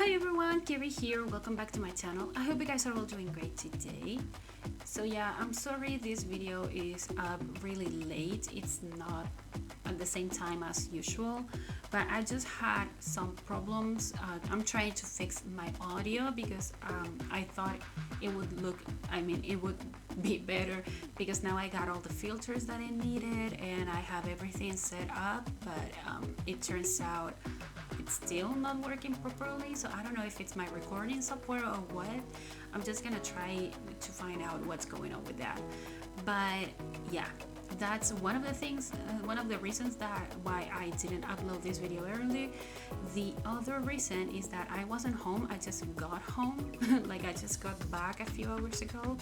Hi everyone, Kaary here. Welcome back to my channel. I hope you guys are all doing great today. So yeah, I'm sorry this video is up really late. It's not at the same time as usual, but I just had some problems. I'm trying to fix my audio because I thought it would it would be better because now I got all the filters that I needed and I have everything set up, but it turns out it's still not working properly. So I don't know if it's my recording software or what. I'm just gonna try to find out what's going on with that. But yeah, that's one of the things, one of the reasons that why I didn't upload this video early. The other reason is that I wasn't home. I just got home like I just got back a few hours ago.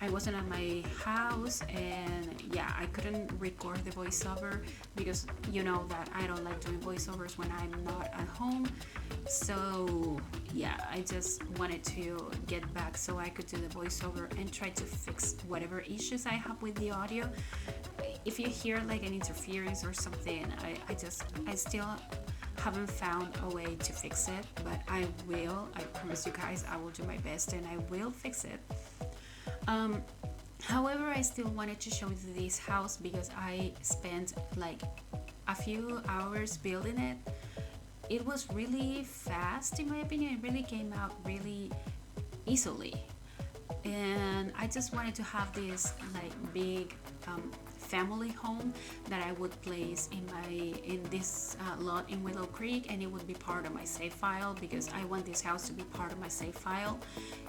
I wasn't at my house, and yeah, I couldn't record the voiceover because you know that I don't like doing voiceovers when I'm not at home. So yeah, I just wanted to get back so I could do the voiceover and try to fix whatever issues I have with the audio. If you hear like an interference or something, I still haven't found a way to fix it, but I promise you guys I will do my best and I will fix it. However, I still wanted to show you this house because I spent like a few hours building it. It was really fast in my opinion. It really came out really easily, and I just wanted to have this like big family home that I would place in this lot in Willow Creek, and it would be part of my save file because I want this house to be part of my save file.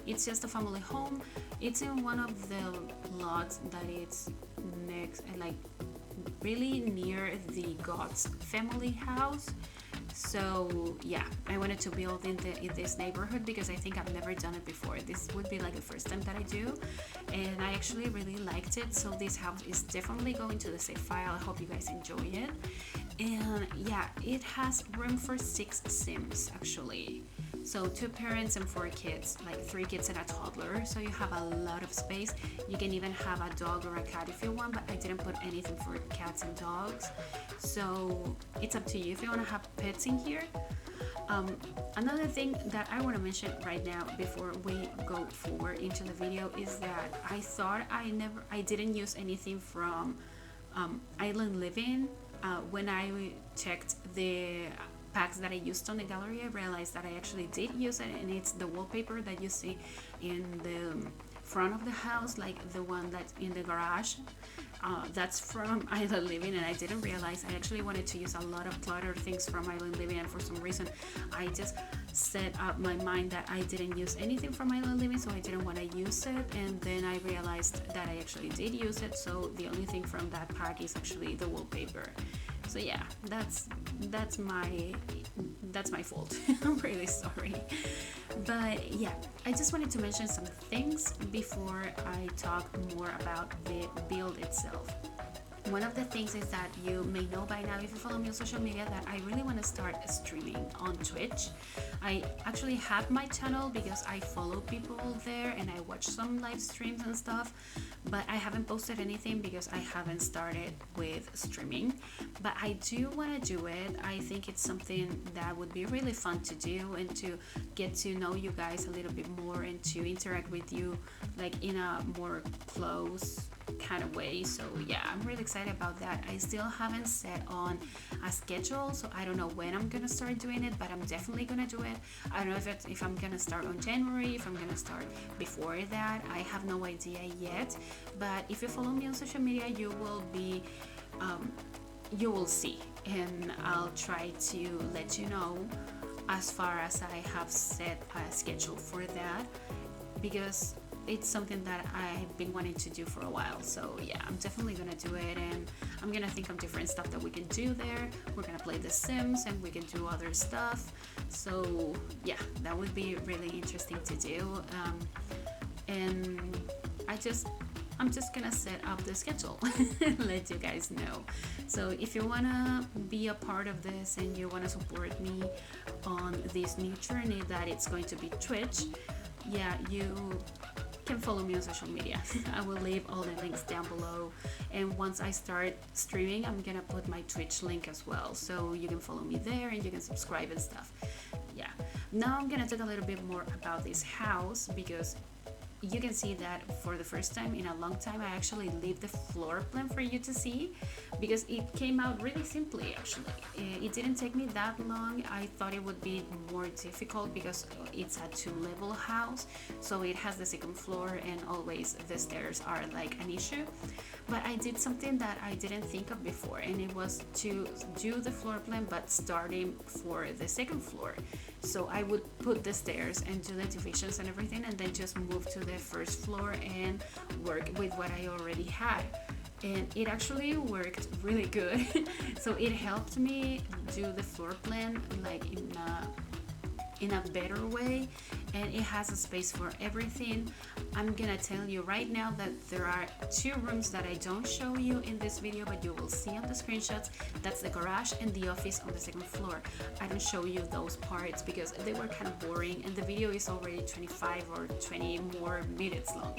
It's just a family home. It's in one of the lots that it's next and like really near the God's family house. So yeah, I wanted to build in this neighborhood because I think I've never done it before. This would be like the first time that I do, and I actually really liked it. So this house is definitely going to the save file. I hope you guys enjoy it. And yeah, it has room for 6 Sims actually. So 2 parents and 4 kids, like 3 kids and a toddler. So you have a lot of space. You can even have a dog or a cat if you want, but I didn't put anything for cats and dogs. So it's up to you if you want to have pets in here. Another thing that I want to mention right now before we go forward into the video is that I thought I didn't use anything from Island Living. When I checked the packs that I used on the gallery, I realized that I actually did use it, and it's the wallpaper that you see in the front of the house, like the one that's in the garage. That's from Island Living, and I didn't realize I actually wanted to use a lot of cluttered things from Island Living, and for some reason I just set up my mind that I didn't use anything from Island Living, so I didn't want to use it, and then I realized that I actually did use it. So the only thing from that pack is actually the wallpaper. So yeah, that's my fault. I'm really sorry. But yeah, I just wanted to mention some things before I talk more about the build itself. One of the things is that you may know by now if you follow me on social media that I really want to start streaming on Twitch. I actually have my channel because I follow people there and I watch some live streams and stuff, but I haven't posted anything because I haven't started with streaming. But I do want to do it. I think it's something that would be really fun to do and to get to know you guys a little bit more and to interact with you like in a more close kind of way. So yeah, I'm really excited about that. I still haven't set on a schedule, so I don't know when I'm gonna start doing it, but I'm definitely gonna do it. I don't know if I'm gonna start on January, if I'm gonna start before that. I have no idea yet, but if you follow me on social media, you will see, and I'll try to let you know as far as I have set a schedule for that, because it's something that I've been wanting to do for a while. So yeah, I'm definitely gonna do it, and I'm gonna think of different stuff that we can do there. We're gonna play The Sims and we can do other stuff. So yeah, that would be really interesting to do. And I'm just gonna set up the schedule and let you guys know. So if you wanna be a part of this and you wanna support me on this new journey that it's going to be Twitch, yeah, you can follow me on social media. I will leave all the links down below, and once I start streaming, I'm gonna put my Twitch link as well, so you can follow me there and you can subscribe and stuff. Yeah, now I'm gonna talk a little bit more about this house, because you can see that for the first time in a long time I actually leave the floor plan for you to see, because it came out really simply. Actually, it didn't take me that long. I thought it would be more difficult because it's a two-level house, so it has the second floor and always the stairs are like an issue. But I did something that I didn't think of before, and it was to do the floor plan but starting for the second floor. So I would put the stairs and do the divisions and everything, and then just move to the first floor and work with what I already had. And it actually worked really good. So it helped me do the floor plan like in a better way, and it has a space for everything. I'm gonna tell you right now that there are two rooms that I don't show you in this video, but you will see on the screenshots. That's the garage and the office on the second floor. I don't show you those parts because they were kind of boring, and the video is already 25 or 20 more minutes long.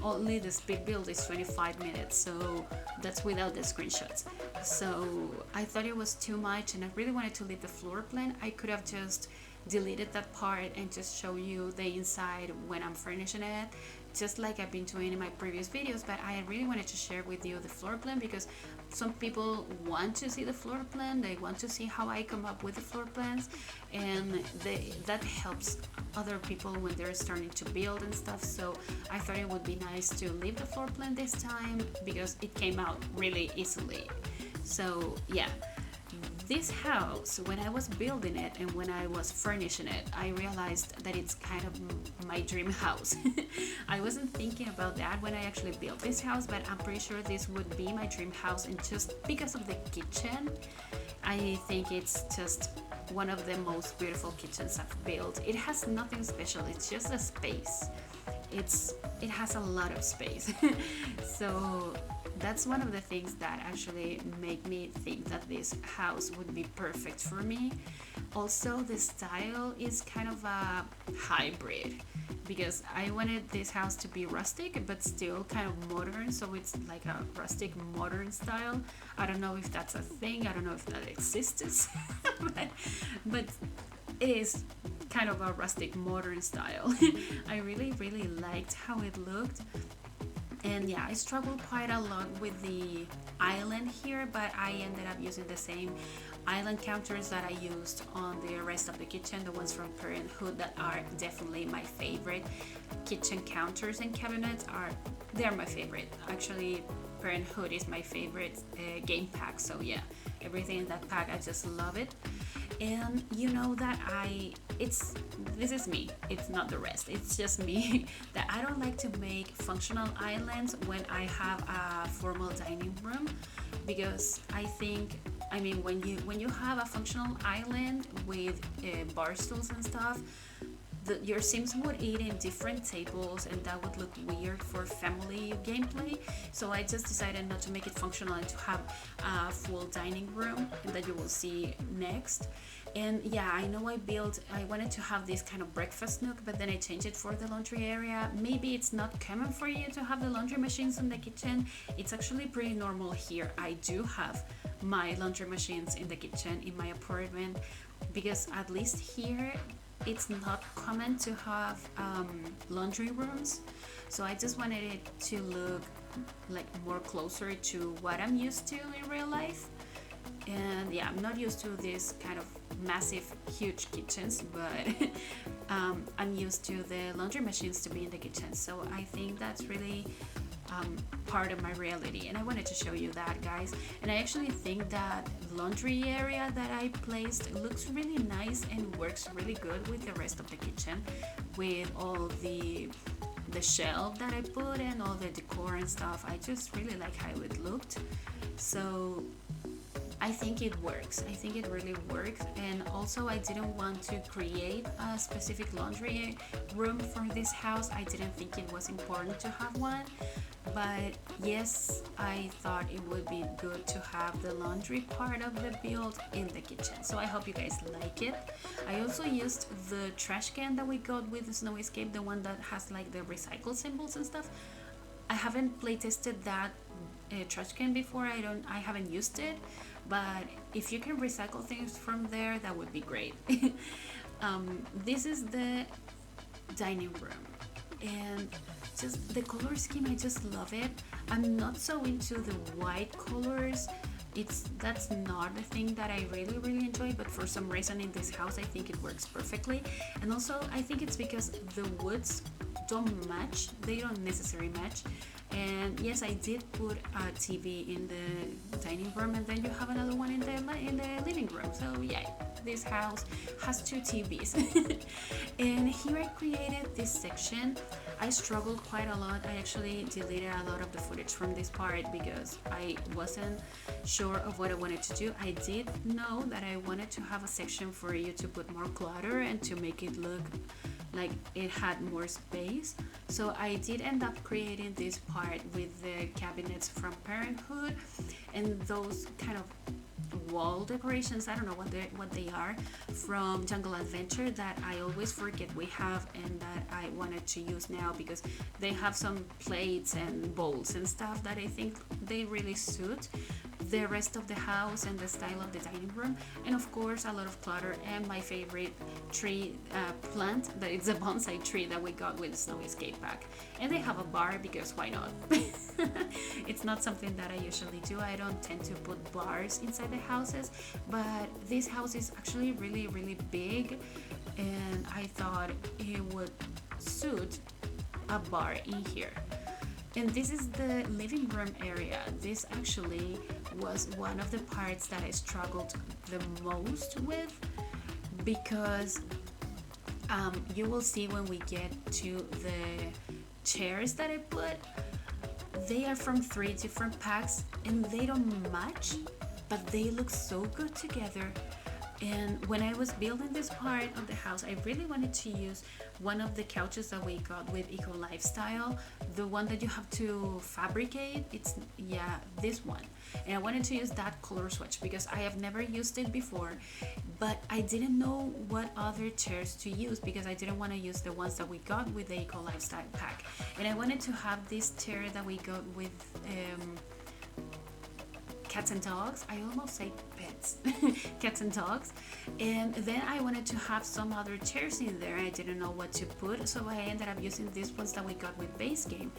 Only the speed build is 25 minutes, so that's without the screenshots. So I thought it was too much, and I really wanted to leave the floor plan. I could have just deleted that part and just show you the inside when I'm furnishing it, just like I've been doing in my previous videos. But I really wanted to share with you the floor plan because some people want to see the floor plan. They want to see how I come up with the floor plans, and that helps other people when they're starting to build and stuff. So I thought it would be nice to leave the floor plan this time because it came out really easily. So yeah, this house, when I was building it and when I was furnishing it, I realized that it's kind of my dream house. I wasn't thinking about that when I actually built this house, but I'm pretty sure this would be my dream house. And just because of the kitchen, I think it's just one of the most beautiful kitchens I've built. It has nothing special, it's just a space. It has a lot of space. So that's one of the things that actually make me think that this house would be perfect for me. Also, the style is kind of a hybrid because I wanted this house to be rustic but still kind of modern, so it's like a rustic modern style. I don't know if that's a thing, I don't know if that exists, but it is kind of a rustic modern style. I really liked how it looked. And yeah, I struggled quite a lot with the island here, but I ended up using the same island counters that I used on the rest of the kitchen, the ones from Parenthood that are definitely my favorite. Kitchen counters and cabinets they're my favorite. Actually, Parenthood is my favorite game pack, so yeah, everything in that pack, I just love it. And you know that this is me, it's not the rest, it's just me, that I don't like to make functional islands when I have a formal dining room, because when you have a functional island with bar stools and stuff, your Sims would eat in different tables, and that would look weird for family gameplay. So I just decided not to make it functional and to have a full dining room, and that you will see next. And yeah, I know I wanted to have this kind of breakfast nook, but then I changed it for the laundry area. Maybe it's not common for you to have the laundry machines in the kitchen. It's actually pretty normal here. I do have my laundry machines in the kitchen in my apartment, because at least here it's not common to have laundry rooms. So I just wanted it to look like more closer to what I'm used to in real life. And yeah, I'm not used to this kind of massive, huge kitchens, but I'm used to the laundry machines to be in the kitchen. So I think that's really part of my reality, and I wanted to show you that, guys. And I actually think that laundry area that I placed looks really nice and works really good with the rest of the kitchen, with all the shelf that I put and all the decor and stuff. I just really like how it looked. So I think it works. I think it really works. And also, I didn't want to create a specific laundry room for this house. I didn't think it was important to have one. But yes, I thought it would be good to have the laundry part of the build in the kitchen. So I hope you guys like it. I also used the trash can that we got with the Snow Escape, the one that has like the recycle symbols and stuff. I haven't play tested that trash can before. I haven't used it, but if you can recycle things from there, that would be great. This is the dining room, and just the color scheme, I just love it. I'm not so into the white colors. That's not a thing that I really enjoy, but for some reason in this house I think it works perfectly. And also I think it's because the woods don't match, they don't necessarily match. And yes, I did put a TV in the dining room, and then you have another one in the living room. So yeah, this house has two TVs. And here I created this section. I struggled quite a lot. I actually deleted a lot of the footage from this part because I wasn't sure of what I wanted to do. I did know that I wanted to have a section for you to put more clutter and to make it look like it had more space. So I did end up creating this part with the cabinets from Parenthood and those kind of wall decorations. I don't know what they are from Jungle Adventure that I always forget we have, and that I wanted to use now because they have some plates and bowls and stuff that I think they really suit the rest of the house and the style of the dining room. And of course a lot of clutter, and my favorite tree plant, that it's a bonsai tree that we got with Snowy Skate Pack. And they have a bar because why not? It's not something that I usually do. I don't tend to put bars inside the houses, but this house is actually really big, and I thought it would suit a bar in here. And this is the living room area. This actually was one of the parts that I struggled the most with, because you will see when we get to the chairs that I put, they are from 3 different packs and they don't match, but they look so good together. And when I was building this part of the house, I really wanted to use one of the couches that we got with Eco Lifestyle, the one that you have to fabricate. It's, yeah, this one. And I wanted to use that color swatch because I have never used it before, but I didn't know what other chairs to use because I didn't want to use the ones that we got with the Eco Lifestyle pack. And I wanted to have this chair that we got with cats and dogs. I almost say pets. Cats and dogs. And then I wanted to have some other chairs in there. I didn't know what to put, so I ended up using these ones that we got with Base Game,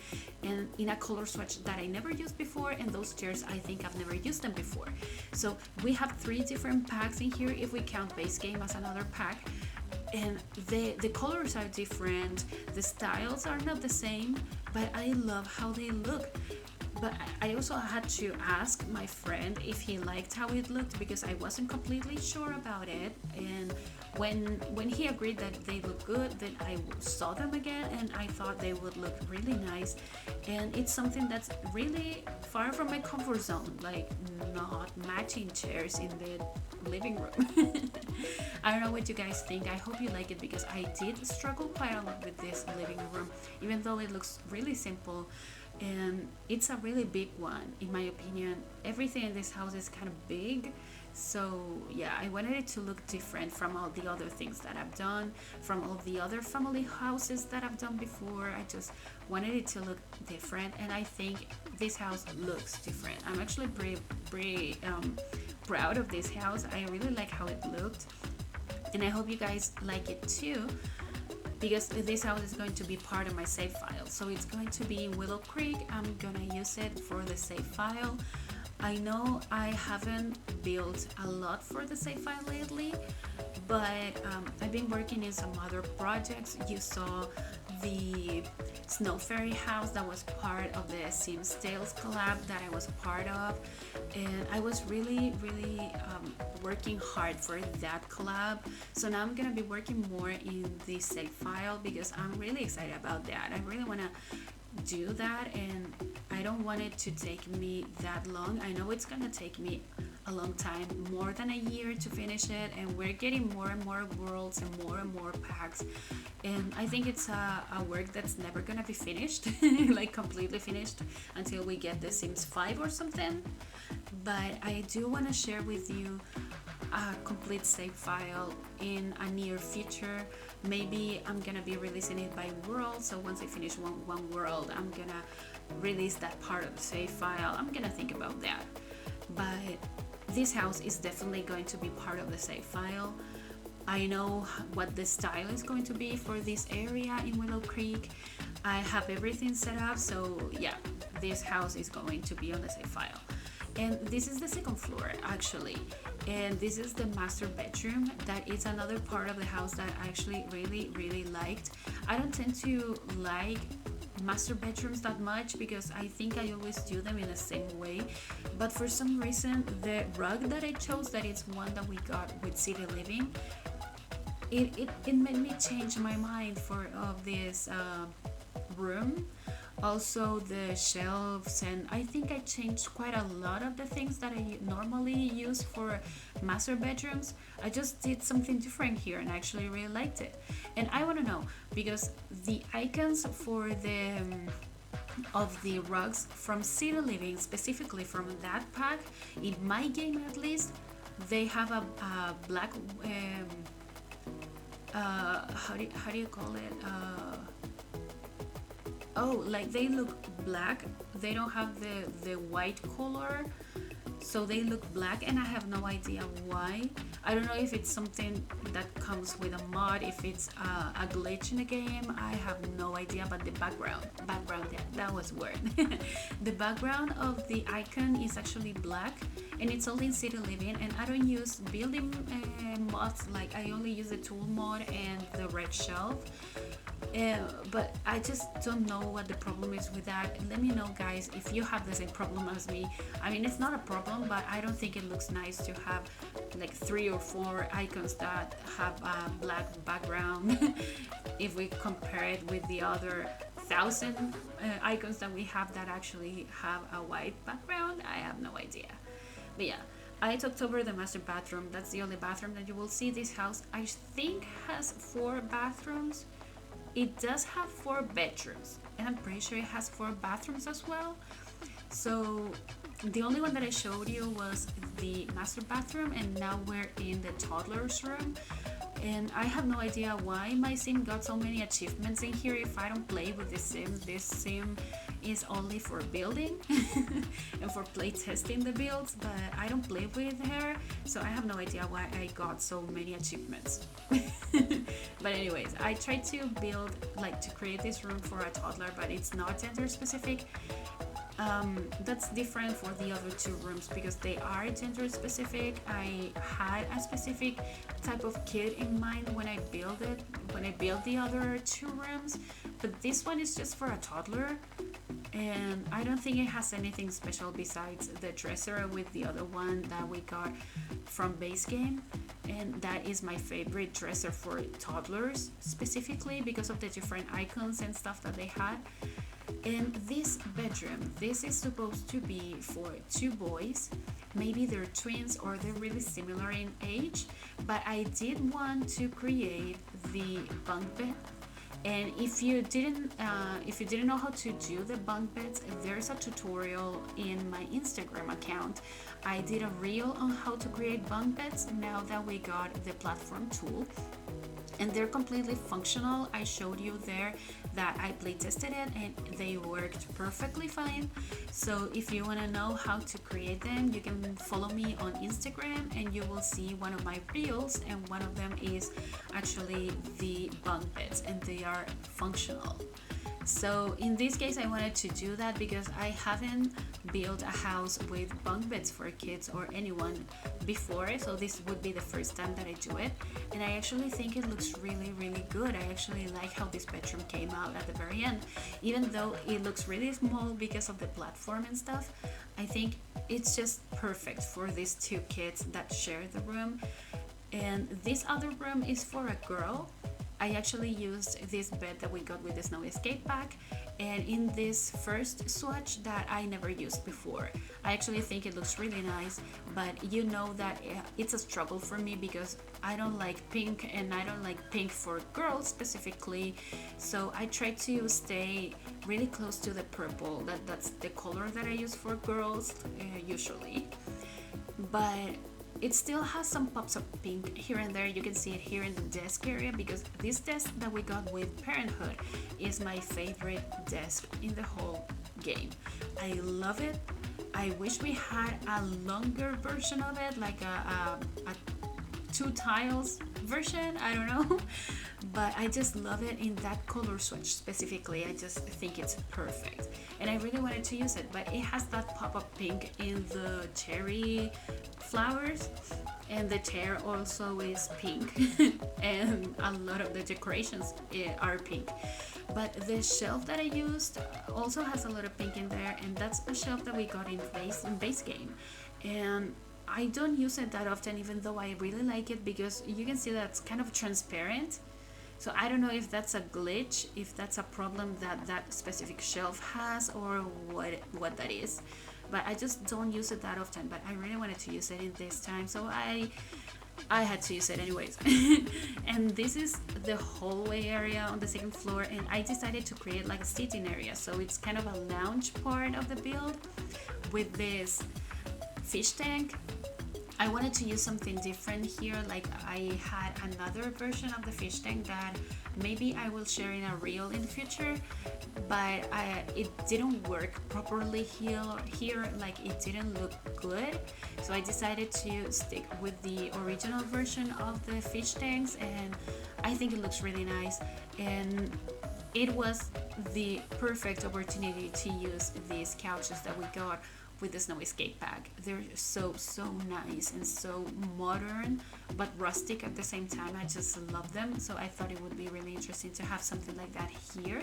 and in a color swatch that I never used before. And those chairs, I think I've never used them before. So we have 3 different packs in here if we count Base Game as another pack. And the colors are different, the styles are not the same, but I love how they look. But I also had to ask my friend if he liked how it looked because I wasn't completely sure about it. And when he agreed that they look good, then I saw them again and I thought they would look really nice. And it's something that's really far from my comfort zone, like not matching chairs in the living room. I don't know what you guys think. I hope you like it because I did struggle quite a lot with this living room, even though it looks really simple. And it's a really big one in my opinion. Everything in this house is kind of big, so yeah, I wanted it to look different from all the other things that I've done, from all the other family houses that I've done before. I just wanted it to look different, and I think this house looks different. I'm actually pretty proud of this house. I really like how it looked, and I hope you guys like it too, because this house is going to be part of my save file. So it's going to be in Willow Creek. I'm gonna use it for the save file. I know I haven't built a lot for the save file lately, but I've been working in some other projects. You saw the Snow Fairy house that was part of the Sims Tales collab that I was a part of, and I was really working hard for that collab. So now I'm gonna be working more in the save file because I'm really excited about that. I really want to do that, and I don't want it to take me that long. I know it's gonna take me a long time, more than a year to finish it, and we're getting more and more worlds and more packs, and I think it's a work that's never gonna be finished like completely finished until we get the Sims 5 or something. But I do want to share with you a complete save file in a near future. Maybe I'm gonna be releasing it by world, so once I finish one world, I'm gonna release that part of the save file. I'm gonna think about that, but this house is definitely going to be part of the save file. I know what the style is going to be for this area in Willow Creek. I have everything set up, so yeah, this house is going to be on the save file. And this is the second floor actually, and this is the master bedroom. That is another part of the house that I actually really liked. I don't tend to like master bedrooms that much because I think I always do them in the same way, but for some reason the rug that I chose, that is one that we got with City Living, it made me change my mind for of this room. Also the shelves, and I think I changed quite a lot of the things that I normally use for master bedrooms. I just did something different here and I actually really liked it. And I want to know, because the icons for the of the rugs from City Living, specifically from that pack, in my game at least, they have a black how do you call it, oh, like they look black. They don't have the white color, so they look black, and I have no idea why. I don't know if it's something that comes with a mod, if it's a glitch in the game. I have no idea. But the background, yeah, that was word. The background of the icon is actually black, and it's only in City Living, and I don't use building mods. Like I only use the tool mod and the red shelf. But I just don't know what the problem is with that. Let me know, guys, if you have the same problem as me. I mean, it's not a problem, but I don't think it looks nice to have like 3 or 4 icons that have a black background. If we compare it with the other 1,000 icons that we have that actually have a white background, I have no idea. But yeah, I talked over the master bathroom. That's the only bathroom that you will see. This house, I think, has 4 bathrooms. It does have 4 bedrooms, and I'm pretty sure it has 4 bathrooms as well. So the only one that I showed you was the master bathroom, and now we're in the toddler's room. And I have no idea why my sim got so many achievements in here if I don't play with the sim. This sim is only for building and for play testing the builds, but I don't play with her, so I have no idea why I got so many achievements. But anyways, I tried to build, like, to create this room for a toddler, but it's not gender specific. That's different for the other 2 rooms because they are gender specific. I had a specific type of kid in mind when I built the other 2 rooms, but this one is just for a toddler, and I don't think it has anything special besides the dresser with the other one that we got from base game, and that is my favorite dresser for toddlers, specifically because of the different icons and stuff that they had. And this bedroom, this is supposed to be for 2 boys. Maybe they're twins or they're really similar in age, but I did want to create the bunk bed. And if you didn't know how to do the bunk beds, there's a tutorial in my Instagram account. I did a reel on how to create bunk beds now that we got the platform tool, and they're completely functional. I showed you there that I play tested it and they worked perfectly fine. So if you want to know how to create them, you can follow me on Instagram and you will see one of my reels, and one of them is actually the bunk beds, and they are functional. So in this case, I wanted to do that because I haven't built a house with bunk beds for kids or anyone before, so this would be the first time that I do it, and I actually think it looks really good. I actually like how this bedroom came out at the very end. Even though it looks really small because of the platform and stuff, I think it's just perfect for these 2 kids that share the room. And this other room is for a girl. I actually used this bed that we got with the Snow Escape pack, and in this first swatch that I never used before. I actually think it looks really nice, but you know that it's a struggle for me because I don't like pink, and I don't like pink for girls specifically, so I try to stay really close to the purple. That's the color that I use for girls usually, but it still has some pops of pink here and there. You can see it here in the desk area because this desk that we got with Parenthood is my favorite desk in the whole game. I love it. I wish we had a longer version of it, like a 2 tiles version, I don't know. But I just love it in that color swatch specifically. I just think it's perfect, and I really wanted to use it. But it has that pop-up pink in the cherry flowers, and the chair also is pink and a lot of the decorations are pink. But the shelf that I used also has a lot of pink in there, and that's a shelf that we got in base game. And I don't use it that often, even though I really like it, because you can see that it's kind of transparent. So I don't know if that's a glitch, if that's a problem that that specific shelf has, or what that is. But I just don't use it that often, but I really wanted to use it in this time, so I had to use it anyways. And this is the hallway area on the second floor, and I decided to create like a seating area, so it's kind of a lounge part of the build with this fish tank. I wanted to use something different here. Like, I had another version of the fish tank that maybe I will share in a reel in the future, but it didn't work properly here. Like, it didn't look good, so I decided to stick with the original version of the fish tanks, and I think it looks really nice. And it was the perfect opportunity to use these couches that we got with the snow escape pack. They're so nice and so modern but rustic at the same time. I just love them, so I thought it would be really interesting to have something like that here.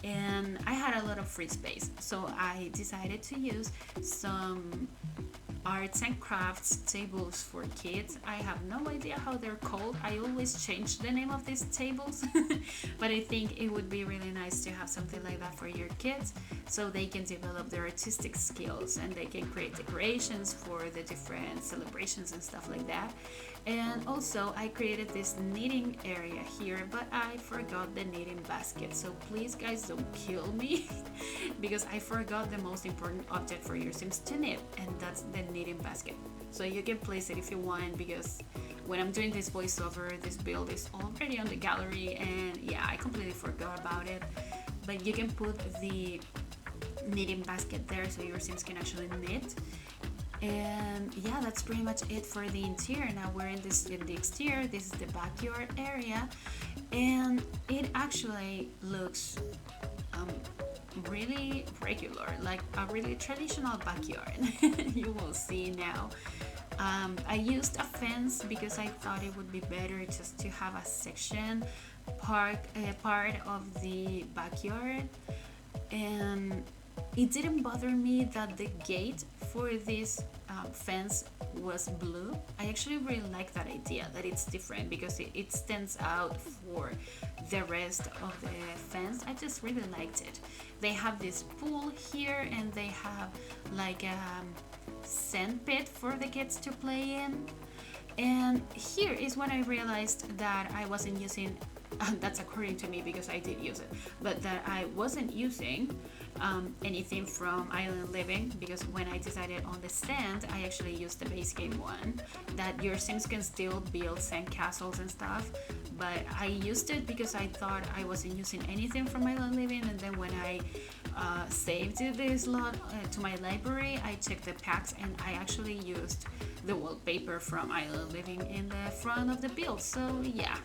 And I had a lot of free space, so I decided to use some arts and crafts tables for kids. I have no idea how they're called. I always change the name of these tables but I think it would be really nice to have something like that for your kids, so they can develop their artistic skills and they can create decorations for the different celebrations and stuff like that. And also I created this knitting area here, but I forgot the knitting basket, so please guys don't kill me because I forgot the most important object for your Sims to knit, and that's the knitting basket. So you can place it if you want, because when I'm doing this voiceover, this build is already on the gallery, and yeah, I completely forgot about it. But you can put the knitting basket there so your Sims can actually knit. And yeah, that's pretty much it for the interior. Now we're in the exterior. This is the backyard area, and it actually looks really regular, like a really traditional backyard. You will see now. I used a fence because I thought it would be better just to have a section part of the backyard. And it didn't bother me that the gate for this fence was blue. I actually really like that idea, that it's different, because it stands out for the rest of the fence. I just really liked it. They have this pool here, and they have like a sand pit for the kids to play in. And here is when I realized that I wasn't using that's according to me, because I did use it, but that I wasn't using anything from Island Living, because when I decided on the sand, I actually used the base game one, that your Sims can still build sand castles and stuff, but I used it because I thought I wasn't using anything from Island Living. And then when I saved this lot to my library, I checked the packs, and I actually used the wallpaper from Island Living in the front of the build. So yeah,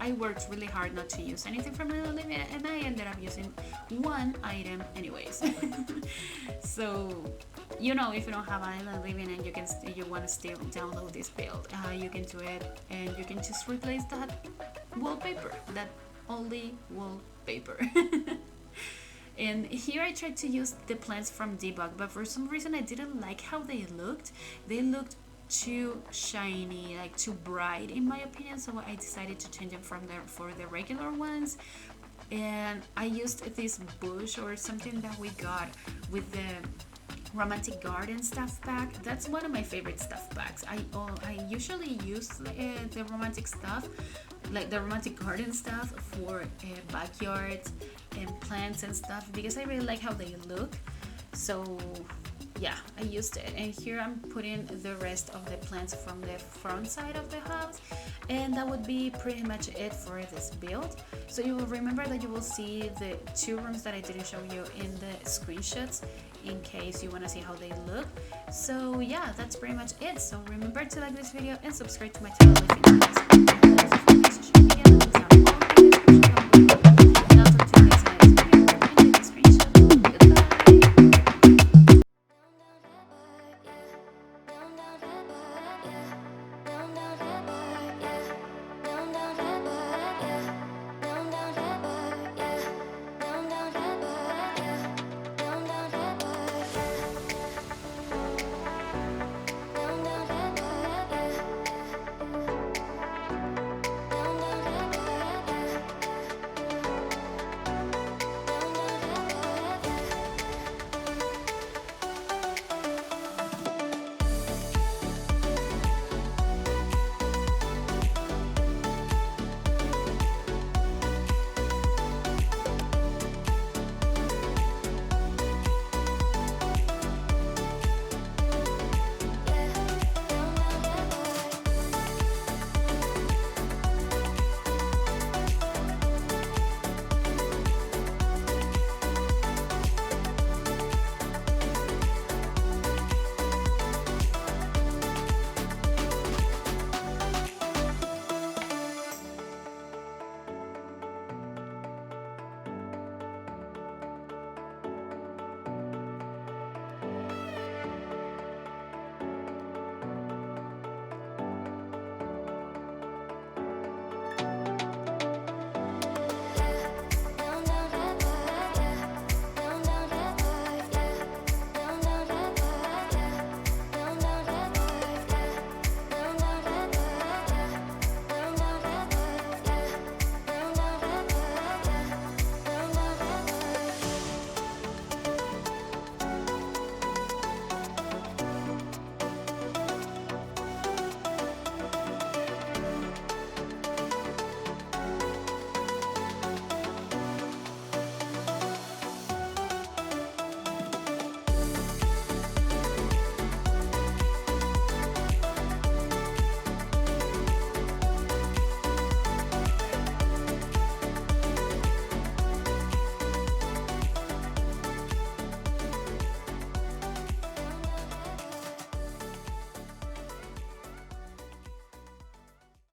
I worked really hard not to use anything from Island Living, and I ended up using one item anyways. So, you know, if you don't have Island Living and you want to still download this build, you can do it, and you can just replace that wallpaper, that only wallpaper. And here I tried to use the plants from debug, but for some reason I didn't like how they looked. They looked too shiny, like too bright in my opinion, so I decided to change them for the regular ones. And I used this bush or something that we got with the romantic garden stuff pack. That's one of my favorite stuff packs. I usually use the romantic stuff, like the romantic garden stuff, for backyards and plants and stuff, because I really like how they look. So yeah, I used it. And here I'm putting the rest of the plants from the front side of the house, and that would be pretty much it for this build. So you will remember that you will see the 2 rooms that I didn't show you in the screenshots in case you want to see how they look. So yeah, that's pretty much it. So remember to like this video and subscribe to my channel if you want to.